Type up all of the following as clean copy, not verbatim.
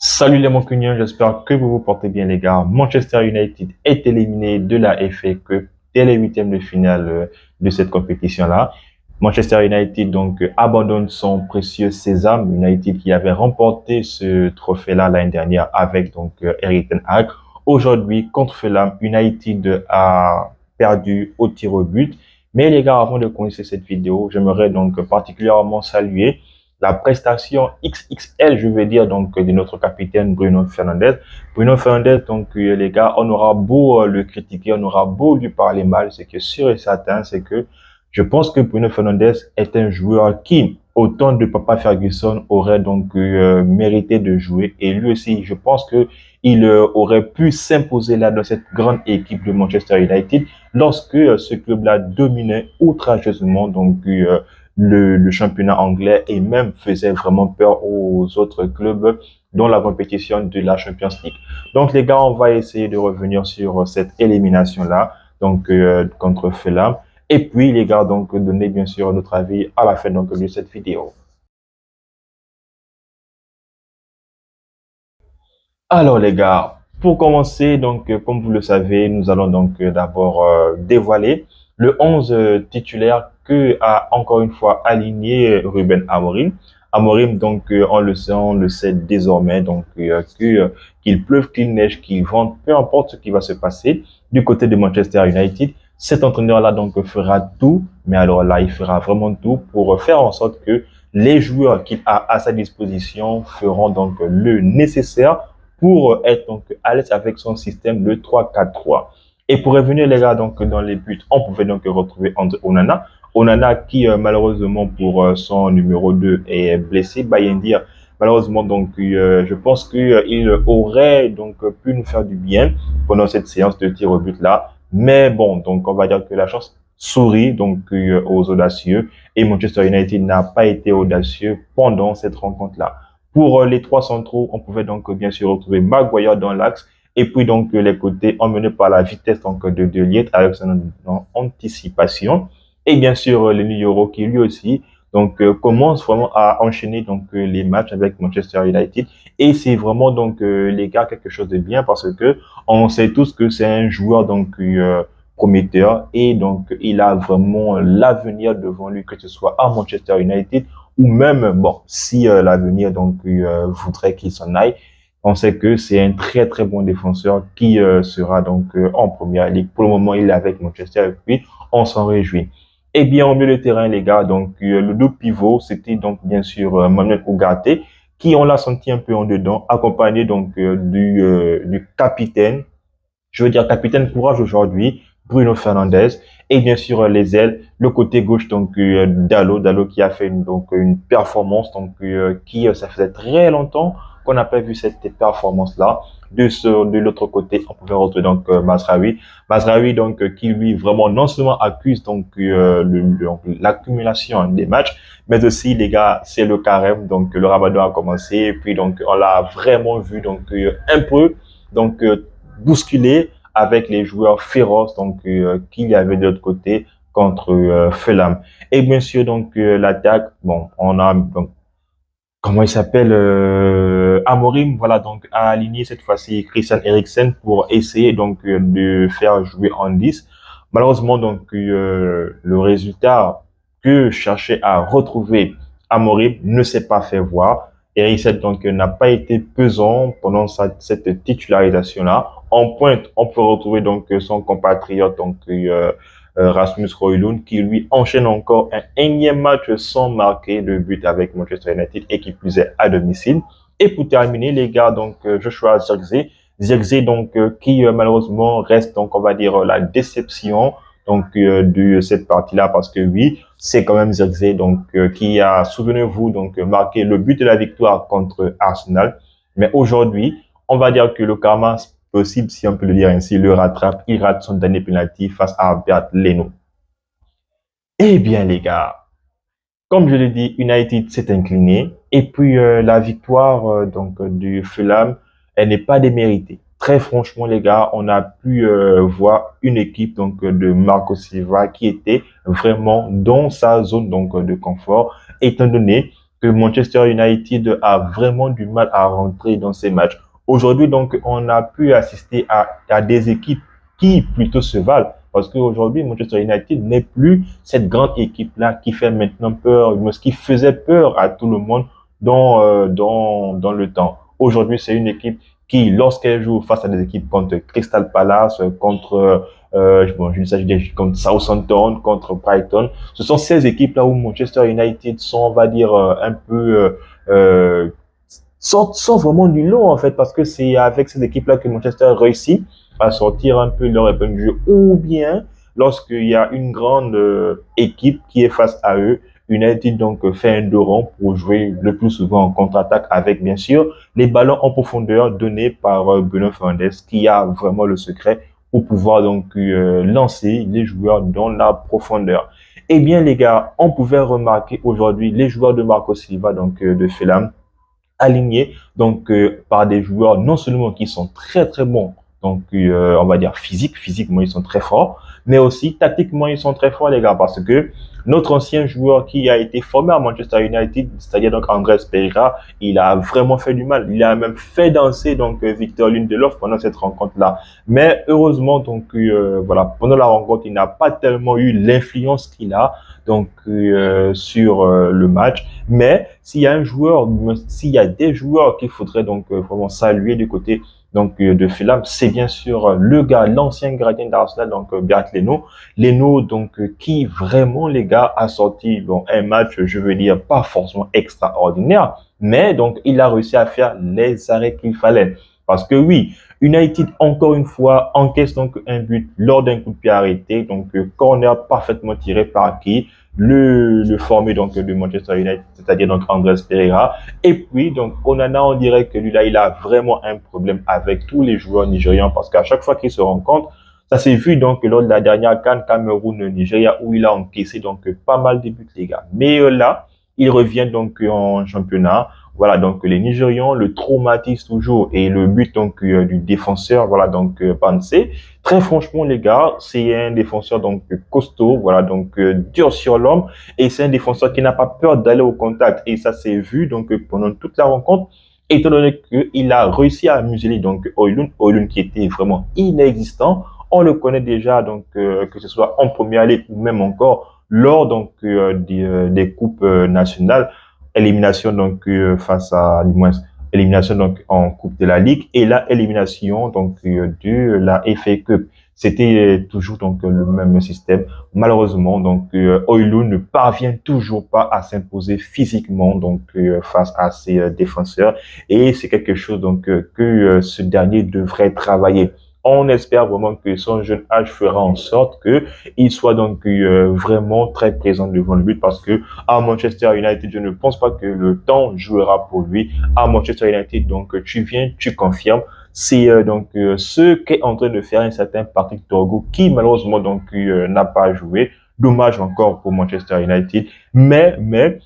Salut les Mancuniens, j'espère que vous vous portez bien les gars. Manchester United est éliminé de la FA Cup dès les huitièmes de finale de cette compétition-là. Manchester United abandonne son précieux sésame. United qui avait remporté ce trophée-là l'année dernière avec Erik ten Hag. Aujourd'hui contre Fulham, United a perdu au tir au but. Mais les gars, avant de commencer cette vidéo, j'aimerais donc particulièrement saluer la prestation XXL, je veux dire, de notre capitaine Bruno Fernandes. Bruno Fernandes, les gars, on aura beau le critiquer, on aura beau lui parler mal, c'est que sûr et certain, c'est que je pense que Bruno Fernandes est un joueur qui, autant de Papa Ferguson, aurait mérité de jouer. Et lui aussi, je pense que il aurait pu s'imposer là dans cette grande équipe de Manchester United lorsque ce club-là dominait outrageusement le championnat anglais et même faisait vraiment peur aux autres clubs dans la compétition de la Champions League. Donc les gars, on va essayer de revenir sur cette élimination-là, contre Fulham. Et puis les gars, donner bien sûr notre avis à la fin de cette vidéo. Alors les gars, pour commencer, comme vous le savez, nous allons d'abord dévoiler le 11 titulaire que a encore une fois aligné Ruben Amorim. Amorim, on le sait désormais, qu'il pleuve, qu'il neige, qu'il vente, peu importe ce qui va se passer du côté de Manchester United, cet entraîneur-là fera tout, mais alors là, il fera vraiment tout pour faire en sorte que les joueurs qu'il a à sa disposition feront le nécessaire pour être à l'aise avec son système de 3-4-3. Et pour revenir les gars dans les buts, on pouvait retrouver Andre Onana. Onana qui malheureusement pour son numéro 2 est blessé. Bayendir malheureusement je pense que il aurait pu nous faire du bien pendant cette séance de tir au but là. Mais bon, on va dire que la chance sourit aux audacieux et Manchester United n'a pas été audacieux pendant cette rencontre là. Pour les trois centraux, on pouvait bien sûr retrouver Maguire dans l'axe et puis les côtés emmenés par la vitesse de Ligt avec son anticipation et bien sûr le Euro qui lui aussi commence vraiment à enchaîner les matchs avec Manchester United et c'est vraiment les gars quelque chose de bien parce que on sait tous que c'est un joueur prometteur et il a vraiment l'avenir devant lui que ce soit à Manchester United ou même, bon, si l'avenir voudrait qu'il s'en aille, on sait que c'est un très très bon défenseur qui sera en première ligue. Pour le moment, il est avec Manchester et puis on s'en réjouit. Eh bien, au milieu de terrain, les gars, le double pivot, c'était bien sûr Manuel Ugarte, qui on l'a senti un peu en dedans, accompagné du capitaine, je veux dire capitaine courage aujourd'hui, Bruno Fernandes, et bien sûr les ailes, le côté gauche Dalot qui a fait une performance ça faisait très longtemps qu'on n'a pas vu cette performance là. De l'autre côté, on pouvait retrouver Mazraoui qui lui vraiment non seulement accuse l'accumulation des matchs, mais aussi les gars, c'est le carême le Ramadan a commencé et puis on l'a vraiment vu un peu bousculé avec les joueurs féroces qu'il y avait de l'autre côté contre Fulham. Et bien sûr l'attaque, bon, on a comment il s'appelle Amorim, voilà a aligné cette fois-ci Christian Eriksen pour essayer de faire jouer en 10. Malheureusement le résultat que cherchait à retrouver Amorim ne s'est pas fait voir. Eriksen n'a pas été pesant pendant cette titularisation là. En pointe, on peut retrouver son compatriote Rasmus Højlund qui lui enchaîne encore un énième match sans marquer de but avec Manchester United et qui plus est à domicile. Et pour terminer les gars Joshua Zirkzee, qui malheureusement reste on va dire la déception de cette partie-là parce que oui, c'est quand même Zirkzee qui a, souvenez-vous marqué le but de la victoire contre Arsenal. Mais aujourd'hui, on va dire que le karma possible, si on peut le dire ainsi, le rattrape. Il rate son dernier penalty face à Bernd Leno. Eh bien, les gars, comme je l'ai dit, United s'est incliné. Et puis, la victoire du Fulham, elle n'est pas déméritée. Très franchement, les gars, on a pu voir une équipe de Marco Silva qui était vraiment dans sa zone de confort, étant donné que Manchester United a vraiment du mal à rentrer dans ces matchs. Aujourd'hui, donc, on a pu assister à des équipes qui plutôt se valent. Parce qu'aujourd'hui, Manchester United n'est plus cette grande équipe-là qui fait maintenant peur, ce qui faisait peur à tout le monde dans le temps. Aujourd'hui, c'est une équipe qui, lorsqu'elle joue face à des équipes contre Crystal Palace, bon, je sais, contre Southampton, contre Brighton, ce sont ces équipes-là où Manchester United sont, on va dire, un peu sont vraiment du lot en fait, parce que c'est avec ces équipes-là que Manchester réussit à sortir un peu leur épingle du jeu, ou bien lorsqu'il y a une grande équipe qui est face à eux, United donc fait un dos rond pour jouer le plus souvent en contre-attaque avec bien sûr les ballons en profondeur donnés par Bruno Fernandes qui a vraiment le secret pour pouvoir donc lancer les joueurs dans la profondeur. Eh bien les gars, on pouvait remarquer aujourd'hui les joueurs de Marco Silva donc de Fulham alignés donc par des joueurs non seulement qui sont très très bons, donc on va dire physiquement ils sont très forts, mais aussi tactiquement ils sont très forts les gars, parce que notre ancien joueur qui a été formé à Manchester United, c'est-à-dire donc Andrés Pereira, il a vraiment fait du mal. Il a même fait danser donc Victor Lindelof pendant cette rencontre-là. Mais heureusement donc voilà, pendant la rencontre, il n'a pas tellement eu l'influence qu'il a donc sur le match. Mais s'il y a des joueurs qu'il faudrait donc vraiment saluer du côté donc de Fulham, c'est bien sûr le gars, l'ancien gardien d'Arsenal, donc Beat Leno. Leno, donc qui vraiment les gars a sorti bon un match, je veux dire pas forcément extraordinaire, mais donc il a réussi à faire les arrêts qu'il fallait. Parce que oui, United encore une fois encaisse donc un but lors d'un coup de pied arrêté, donc corner parfaitement tiré par qui le formé donc de Manchester United, c'est-à-dire donc Andrés Pereira. Et puis donc Onana, on dirait que lui là, il a vraiment un problème avec tous les joueurs nigérians, parce qu'à chaque fois qu'ils se rencontrent, ça s'est vu donc lors de la dernière CAN Cameroun-Nigeria où il a encaissé donc pas mal de buts les gars. Mais là, il revient donc en championnat. Voilà, donc les Nigérians le traumatisent toujours, et le but donc du défenseur, voilà donc Pansé. Très franchement les gars, c'est un défenseur donc costaud, voilà donc dur sur l'homme, et c'est un défenseur qui n'a pas peur d'aller au contact, et ça s'est vu donc pendant toute la rencontre, étant donné qu'il a réussi à museler donc Højlund qui était vraiment inexistant. On le connaît déjà donc que ce soit en première ligue ou même encore lors donc des coupes nationales, élimination donc face à moins élimination donc en Coupe de la Ligue, et la élimination donc de la FA Cup. C'était toujours donc le même système. Malheureusement donc Højlund ne parvient toujours pas à s'imposer physiquement donc face à ses défenseurs, et c'est quelque chose donc que ce dernier devrait travailler. On espère vraiment que son jeune âge fera en sorte que il soit donc vraiment très présent devant le but, parce que à Manchester United, je ne pense pas que le temps jouera pour lui. À Manchester United, donc tu viens, tu confirmes. C'est donc ce qu'est en train de faire un certain Patrick Dorgu, qui malheureusement donc n'a pas joué. Dommage encore pour Manchester United. Mais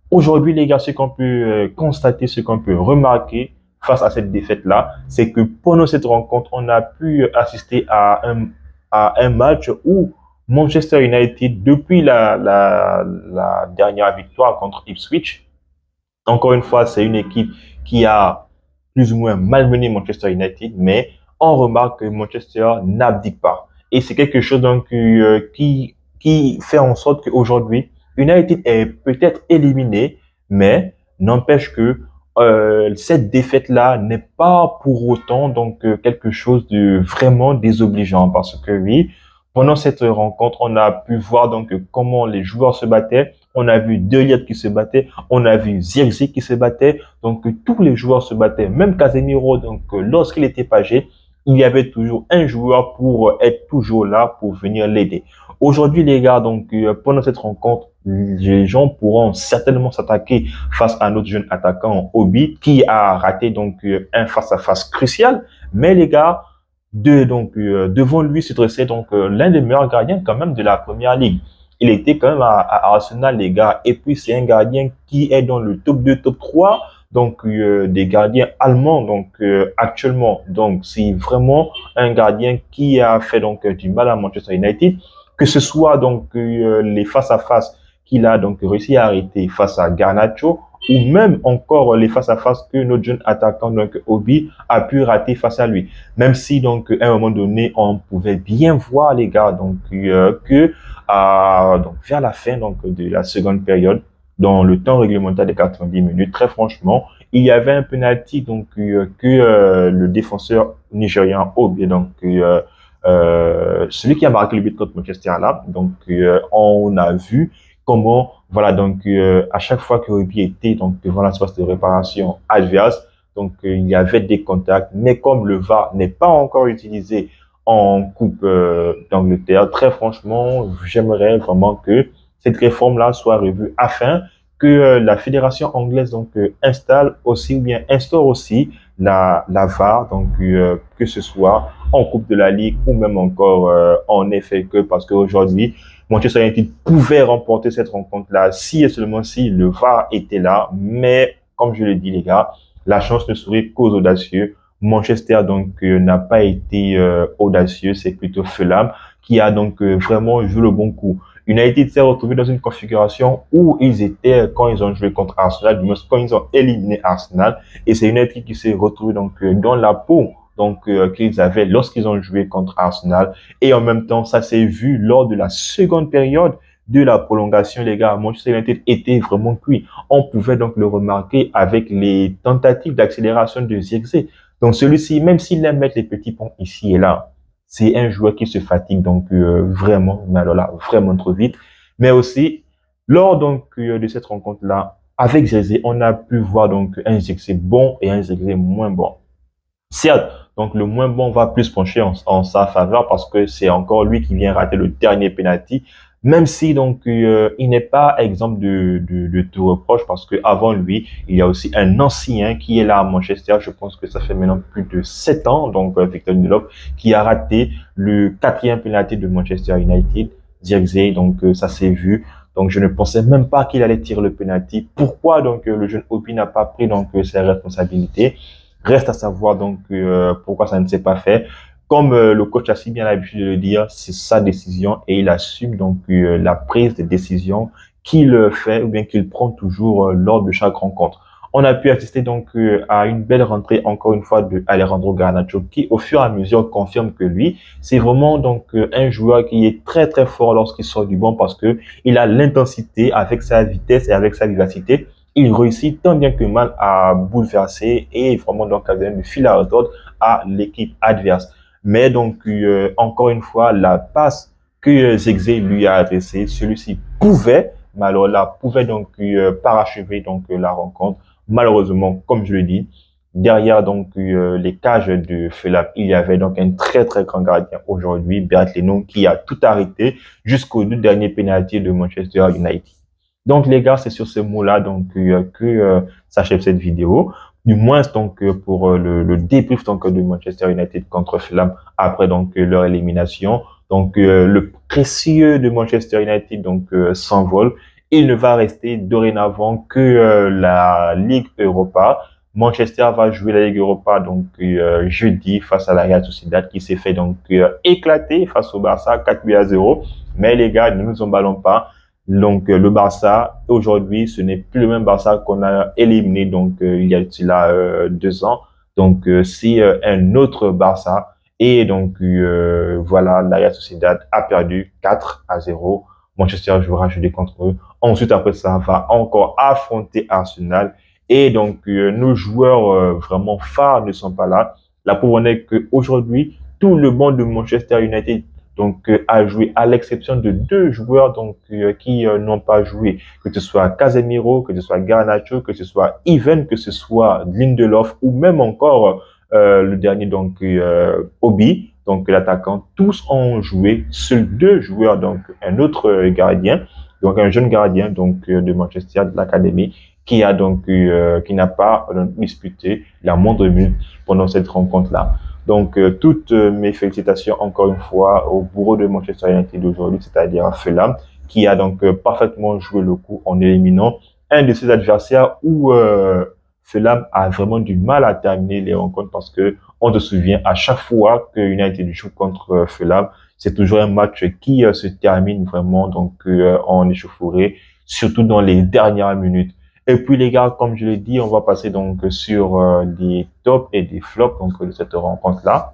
aujourd'hui les gars, ce qu'on peut constater, ce qu'on peut remarquer face à cette défaite-là, c'est que pendant cette rencontre, on a pu assister à un match où Manchester United, depuis la dernière victoire contre Ipswich, encore une fois, c'est une équipe qui a plus ou moins malmené Manchester United, mais on remarque que Manchester n'abdique pas. Et c'est quelque chose donc qui fait en sorte qu'aujourd'hui, United est peut-être éliminé, mais n'empêche que cette défaite-là n'est pas pour autant donc quelque chose de vraiment désobligeant, parce que oui, pendant cette rencontre, on a pu voir donc comment les joueurs se battaient. On a vu De Ligt qui se battait, on a vu Zirkzee qui se battait, donc tous les joueurs se battaient, même Casemiro, donc lorsqu'il était pagé, il y avait toujours un joueur pour être toujours là pour venir l'aider. Aujourd'hui les gars, donc pendant cette rencontre, les gens pourront certainement s'attaquer face à notre jeune attaquant Obi, qui a raté donc un face-à-face crucial, mais les gars, devant lui se dressait donc l'un des meilleurs gardiens quand même de la première ligue. Il était quand même à Arsenal les gars, et puis c'est un gardien qui est dans le top 2, top 3 donc des gardiens allemands donc actuellement. Donc c'est vraiment un gardien qui a fait donc du mal à Manchester United, que ce soit donc les face à face qu'il a donc réussi à arrêter face à Garnacho, ou même encore les face-à-face que notre jeune attaquant, donc Obi, a pu rater face à lui. Même si, donc, à un moment donné, on pouvait bien voir, les gars, donc, donc vers la fin, donc, de la seconde période, dans le temps réglementaire des 90 minutes, très franchement, il y avait un penalty, donc, le défenseur nigérian Obi, donc, celui qui a marqué le but contre Manchester là, donc, on a vu comment, voilà, donc, à chaque fois que Obi était, donc, devant la surface de réparation adverse, donc, il y avait des contacts, mais comme le VAR n'est pas encore utilisé en Coupe d'Angleterre, très franchement, j'aimerais vraiment que cette réforme-là soit revue afin que la fédération anglaise donc installe aussi ou bien instaure aussi la VAR, donc que ce soit en Coupe de la Ligue ou même encore en FA Cup, parce qu'aujourd'hui, Manchester United pouvait remporter cette rencontre-là si et seulement si le VAR était là, mais comme je le dis les gars, la chance ne sourit qu'aux audacieux. Manchester donc n'a pas été audacieux, c'est plutôt Fulham qui a donc vraiment joué le bon coup. United s'est retrouvé dans une configuration où ils étaient quand ils ont joué contre Arsenal, du moins quand ils ont éliminé Arsenal, et c'est United qui s'est retrouvé donc dans la peau donc qu'ils avaient lorsqu'ils ont joué contre Arsenal, et en même temps ça s'est vu lors de la seconde période de la prolongation, les gars. Manchester United était vraiment cuit. On pouvait donc le remarquer avec les tentatives d'accélération de Zirkzee. Donc celui-ci, même s'il aime mettre les petits ponts ici et là, c'est un joueur qui se fatigue donc vraiment, mais alors là, vraiment trop vite. Mais aussi, lors donc de cette rencontre-là, avec Zirkzee, on a pu voir donc un Zirkzee bon et un Zirkzee moins bon. Certes, donc le moins bon va plus pencher en sa faveur parce que c'est encore lui qui vient rater le dernier penalty, même si donc il n'est pas exemple de tout reproche parce que avant lui, il y a aussi un ancien qui est là à Manchester, je pense que ça fait maintenant plus de 7 ans, donc Victor Lindelof, qui a raté le quatrième penalty de Manchester United, Zirkzee, donc ça s'est vu. Donc je ne pensais même pas qu'il allait tirer le penalty. Pourquoi donc le jeune Obi n'a pas pris donc ses responsabilités? Reste à savoir donc pourquoi ça ne s'est pas fait. Comme le coach a si bien l'habitude de le dire, c'est sa décision et il assume donc la prise de décision qu'il fait ou bien qu'il prend toujours lors de chaque rencontre. On a pu assister donc à une belle rentrée encore une fois de Alejandro Garnacho qui au fur et à mesure confirme que lui, c'est vraiment donc un joueur qui est très très fort lorsqu'il sort du banc parce que il a l'intensité avec sa vitesse et avec sa vivacité, il réussit tant bien que mal à bouleverser et vraiment donc à donner le fil à retordre à l'équipe adverse. Mais donc, encore une fois, la passe que Zirkzee lui a adressée, celui-ci pouvait, mais alors là, pouvait donc parachever donc la rencontre. Malheureusement, comme je le dis, derrière donc les cages de Fulham, il y avait donc un très très grand gardien aujourd'hui, Beat Leno, qui a tout arrêté jusqu'au dernier pénalty de Manchester United. Donc les gars, c'est sur ce mot-là donc que s'achève cette vidéo. Du moins donc pour le débrief donc de Manchester United contre Fulham après donc leur élimination. Donc le précieux de Manchester United donc s'envole. Il ne va rester dorénavant que la Ligue Europa. Manchester va jouer la Ligue Europa donc jeudi face à la Real Sociedad qui s'est fait donc éclater face au Barça 4-0. Mais les gars, ne nous emballons pas. Donc le Barça aujourd'hui, ce n'est plus le même Barça qu'on a éliminé donc il y a 2 ans. Donc c'est un autre Barça et donc voilà, la Real Sociedad a perdu 4-0. Manchester jouera jeudi contre eux. Ensuite après ça, on va encore affronter Arsenal et donc nos joueurs vraiment phares ne sont pas là. La preuve en est qu'aujourd'hui, tout le monde de Manchester United donc a joué à l'exception de 2 joueurs donc qui n'ont pas joué, que ce soit Casemiro, que ce soit Garnacho, que ce soit Even, que ce soit Lindelof ou même encore le dernier donc Obi, donc l'attaquant. Tous ont joué, seuls 2 joueurs donc un autre gardien, donc un jeune gardien donc de Manchester de l'académie qui a donc qui n'a pas disputé la moindre minute pendant cette rencontre là. Donc, toutes mes félicitations encore une fois au bourreau de Manchester United d'aujourd'hui, c'est-à-dire à Fulham, qui a donc parfaitement joué le coup en éliminant un de ses adversaires où Fulham a vraiment du mal à terminer les rencontres parce que on se souvient à chaque fois que United joue contre Fulham, c'est toujours un match qui se termine vraiment donc en échauffourée, surtout dans les dernières minutes. Et puis les gars, comme je l'ai dit, on va passer donc sur des tops et des flops donc de cette rencontre-là.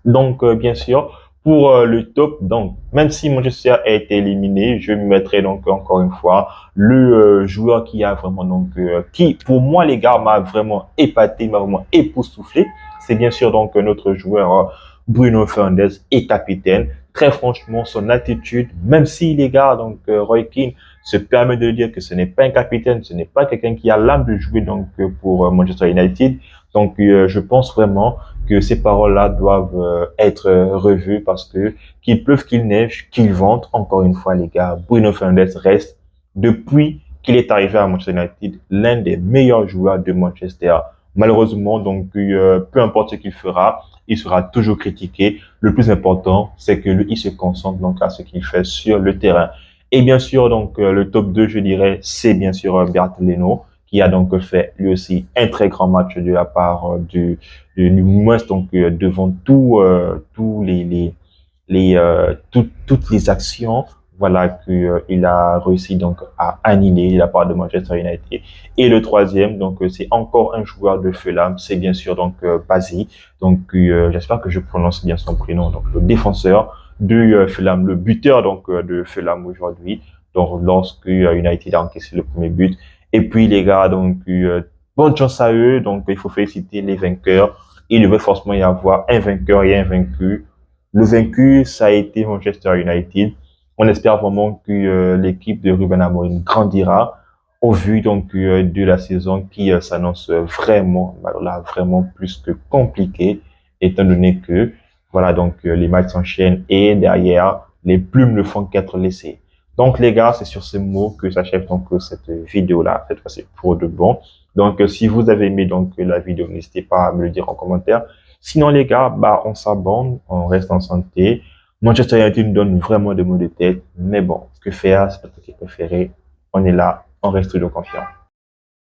Donc, bien sûr, pour le top, donc, même si Manchester a été éliminé, je me mettrai donc encore une fois le joueur qui a vraiment donc qui pour moi les gars m'a vraiment épaté, m'a vraiment époustouflé. C'est bien sûr donc notre joueur Bruno Fernandes est capitaine. Très franchement, son attitude, même si les gars donc Roy Keane se permet de dire que ce n'est pas un capitaine, ce n'est pas quelqu'un qui a l'âme de jouer donc pour Manchester United. Donc, je pense vraiment que ces paroles-là doivent être revues parce que qu'il pleuve, qu'il neige, qu'il vente, encore une fois, les gars, Bruno Fernandes reste, depuis qu'il est arrivé à Manchester United, l'un des meilleurs joueurs de Manchester. Malheureusement, donc, peu importe ce qu'il fera, il sera toujours critiqué. Le plus important, c'est que lui, il se concentre donc à ce qu'il fait sur le terrain. Et bien sûr, donc, le top 2, je dirais, c'est bien sûr Bernd Leno, qui a donc fait lui aussi un très grand match de la part du moins donc devant tous toutes les actions voilà que il a réussi donc à annihiler de la part de Manchester United. Et le troisième donc c'est encore un joueur de Fulham, c'est bien sûr donc Bassi. Donc j'espère que je prononce bien son prénom, donc le défenseur de Fulham, le buteur donc de Fulham aujourd'hui. Donc lorsque United a encaissé le premier but. Et puis les gars donc bonne chance à eux. Donc il faut féliciter les vainqueurs. Il devait forcément y avoir un vainqueur et un vaincu. Le vaincu, ça a été Manchester United. On espère vraiment que l'équipe de Ruben Amorim grandira au vu donc de la saison qui s'annonce vraiment, là, vraiment plus que compliquée, étant donné que voilà donc les matchs s'enchaînent et derrière les plumes ne font qu'être laissées. Donc les gars, c'est sur ces mots que s'achève donc cette vidéo-là, cette fois-ci pour de bon. Donc si vous avez aimé donc la vidéo, n'hésitez pas à me le dire en commentaire. Sinon les gars, bah on s'abonne, on reste en santé. Manchester United nous donne vraiment des maux de tête, mais bon, que faire, c'est notre équipe préférée. On est là, on reste toujours confiant.